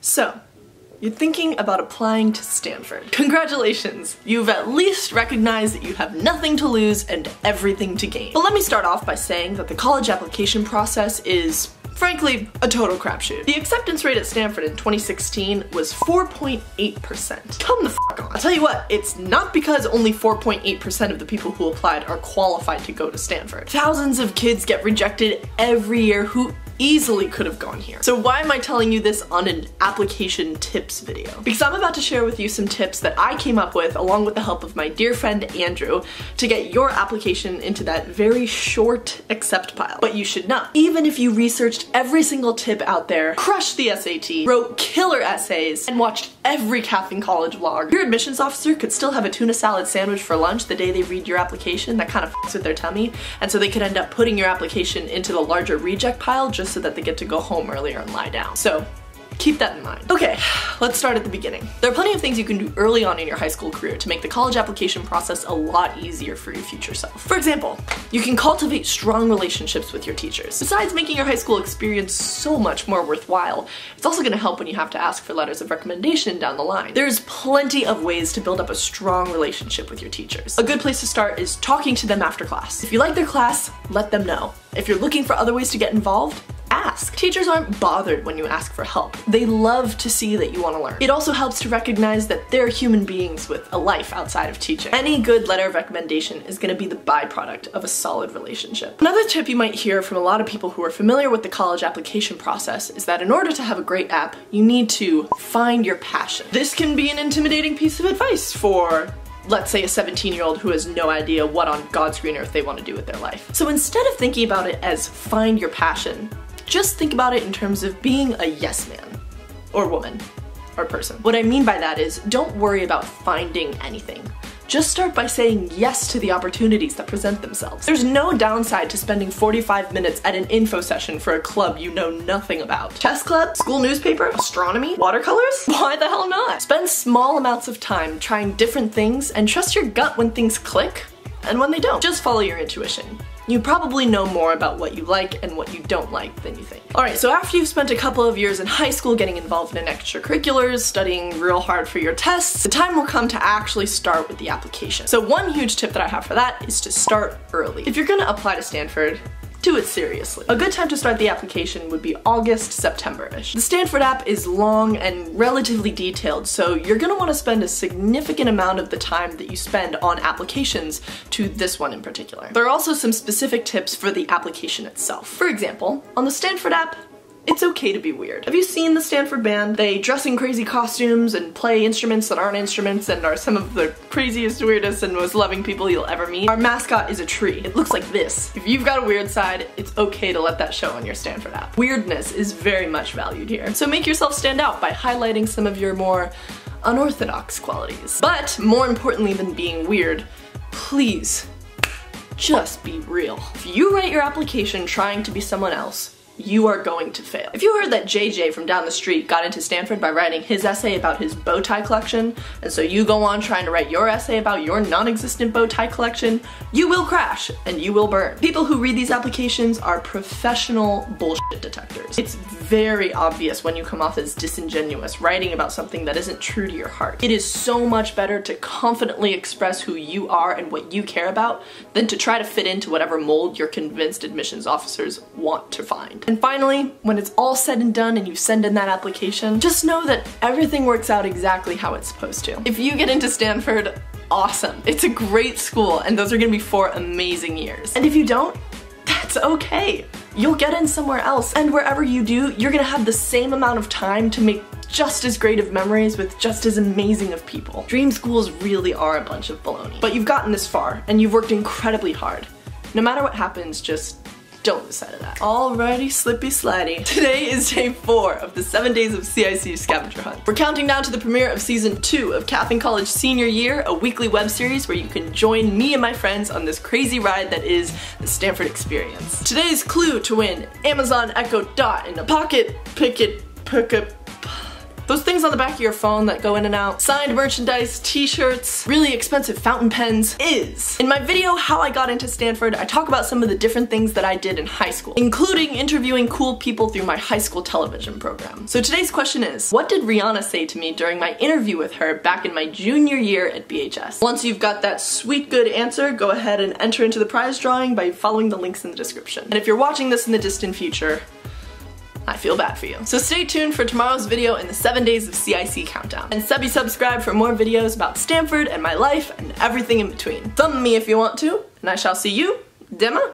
So, you're thinking about applying to Stanford. Congratulations! You've at least recognized that you have nothing to lose and everything to gain. But let me start off by saying that the college application process is, frankly, a total crapshoot. The acceptance rate at Stanford in 2016 was 4.8%. Come the fuck on. I'll tell you what, it's not because only 4.8% of the people who applied are qualified to go to Stanford. Thousands of kids get rejected every year who easily could have gone here. So why am I telling you this on an application tips video? Because I'm about to share with you some tips that I came up with along with the help of my dear friend Andrew to get your application into that very short accept pile. But you should not. Even if you researched every single tip out there, crushed the SAT, wrote killer essays, and watched every Cath in college vlog, your admissions officer could still have a tuna salad sandwich for lunch the day they read your application that kind of fucks with their tummy, and so they could end up putting your application into the larger reject pile just so that they get to go home earlier and lie down. So keep that in mind. Okay, let's start at the beginning. There are plenty of things you can do early on in your high school career to make the college application process a lot easier for your future self. For example, you can cultivate strong relationships with your teachers. Besides making your high school experience so much more worthwhile, it's also going to help when you have to ask for letters of recommendation down the line. There's plenty of ways to build up a strong relationship with your teachers. A good place to start is talking to them after class. If you like their class, let them know. If you're looking for other ways to get involved, ask. Teachers aren't bothered when you ask for help. They love to see that you want to learn. It also helps to recognize that they're human beings with a life outside of teaching. Any good letter of recommendation is going to be the byproduct of a solid relationship. Another tip you might hear from a lot of people who are familiar with the college application process is that in order to have a great app, you need to find your passion. This can be an intimidating piece of advice for, let's say, a 17-year-old who has no idea what on God's green earth they want to do with their life. So instead of thinking about it as find your passion, just think about it in terms of being a yes man, or woman, or person. What I mean by that is, don't worry about finding anything. Just start by saying yes to the opportunities that present themselves. There's no downside to spending 45 minutes at an info session for a club you know nothing about. Chess club, school newspaper, astronomy, watercolors? Why the hell not? Spend small amounts of time trying different things and trust your gut when things click and when they don't. Just follow your intuition. You probably know more about what you like and what you don't like than you think. Alright, so after you've spent a couple of years in high school getting involved in extracurriculars, studying real hard for your tests, the time will come to actually start with the application. So one huge tip that I have for that is to start early. If you're gonna apply to Stanford, do it seriously. A good time to start the application would be August, September-ish. The Stanford app is long and relatively detailed, so you're gonna want to spend a significant amount of the time that you spend on applications to this one in particular. There are also some specific tips for the application itself. For example, on the Stanford app, it's okay to be weird. Have you seen the Stanford band? They dress in crazy costumes and play instruments that aren't instruments and are some of the craziest, weirdest, and most loving people you'll ever meet. Our mascot is a tree. It looks like this. If you've got a weird side, it's okay to let that show on your Stanford app. Weirdness is very much valued here. So make yourself stand out by highlighting some of your more unorthodox qualities. But more importantly than being weird, please just be real. If you write your application trying to be someone else, you are going to fail. If you heard that JJ from down the street got into Stanford by writing his essay about his bow tie collection, and so you go on trying to write your essay about your non-existent bow tie collection, you will crash and you will burn. People who read these applications are professional bullshit detectors. It's very obvious when you come off as disingenuous writing about something that isn't true to your heart. It is so much better to confidently express who you are and what you care about than to try to fit into whatever mold your convinced admissions officers want to find. And finally, when it's all said and done and you send in that application, just know that everything works out exactly how it's supposed to. If you get into Stanford, awesome. It's a great school and those are gonna be 4 amazing years. And if you don't, that's okay. You'll get in somewhere else, and wherever you do, you're gonna have the same amount of time to make just as great of memories with just as amazing of people. Dream schools really are a bunch of baloney. But you've gotten this far, and you've worked incredibly hard. No matter what happens, just don't lose sight of that. Alrighty, slippy slidey. Today is day 4 of the 7 days of CiC Scavenger Hunt. We're counting down to the premiere of season 2 of Cath in College Senior Year, a weekly web series where you can join me and my friends on this crazy ride that is the Stanford experience. Today's clue to win: Amazon Echo Dot in a pocket, picket, Those things on the back of your phone that go in and out, signed merchandise, t-shirts, really expensive fountain pens, is. In my video, How I Got Into Stanford, I talk about some of the different things that I did in high school, including interviewing cool people through my high school television program. So today's question is, what did Rihanna say to me during my interview with her back in my junior year at BHS? Once you've got that sweet good answer, go ahead and enter into the prize drawing by following the links in the description. And if you're watching this in the distant future, I feel bad for you. So stay tuned for tomorrow's video in the 7 days of CiC countdown. And subscribe for more videos about Stanford and my life and everything in between. Thumb me if you want to, and I shall see you, demain.